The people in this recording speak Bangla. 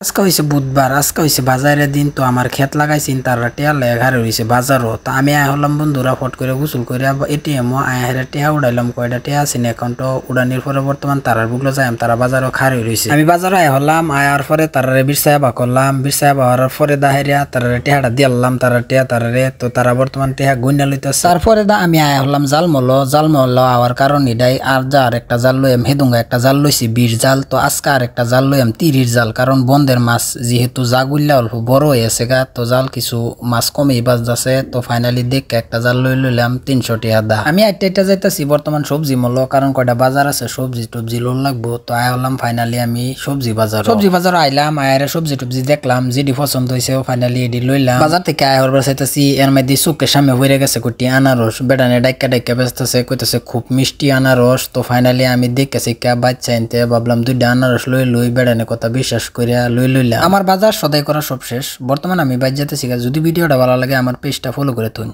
আজকে হইছে বুধবার, আজকে হইছে বাজারের দিন। তো আমার ক্ষেত লাগাইছি তারা টিয়া লেঘারে হইছে বাজারও। তো আমি আয় হলাম বন্ধুরা ফট করে গোসল করে এটিএম আয় হেরে টিয়া উড়াইলাম, কয়টা টিয়া আছে না এখন। তো উড়ানির পরে বর্তমান তারার বুকলো যাই তারা বাজারও খারে রয়েছে। আমি বাজারে আয় হলাম, আয়ার পরে তারারে বিরসায় বা করলাম, বিরসায় বা হওয়ার পরে দাহেরিয়া তারারে টিয়াটা দিলাম, তারা টিয়া তারারে। তো তারা বর্তমান টিয়া গুইনা লইতেছে। তারপরে আমি আয় হলাম জালমল হওয়ার কারণ এটাই। আর যা আর একটা জাল লইম হেদুঙ্গা একটা জাল লইছি 20 জাল। তো আজকে আর একটা জাল লইম 30 জাল, কারণ বন্ধের মাছ যেহেতু জাগুল্লা অল্প বড় হয়েছে গা, তো জাল কিছু মাছ কমেই বাজতেছে। তো ফাইনালি দেখে একটা জাল লইলাম 300 টাকা দা। আমি আইটা যাইতেছি বর্তমান সবজি মূল্য, কারণ কয়টা বাজার আছে সবজি টবজি লোন লাগবো। তো আয় হলাম ফাইনালি আমি সবজি বাজার আইলাম, আয়ারে সবজি টবজি দেখলাম, যেটি পছন্দ হয়েছে ফাইনালি এটি লইলাম। বাজার থেকে আয় হবার চাইতেছি, এর মধ্যে চোখের সামনে হয়ে গেছে কুটি আনারস, বেটানে ডাইকা বেচতেছে, কইতেছে খুব মিষ্টি আনারস। তো ফাইনালি আমি দেখেছি কে বাচ্চা আনতে ভাবলাম 2টা আনারস লই বেটানে কথা বিশ্বাস করিয়া লইলাম। আমার বাজার সদাই করা সব শেষ, বর্তমানে আমি বাইর যেতেছি। যদি ভিডিওটা ভালো লাগে আমার পেজটা ফলো করে তুন।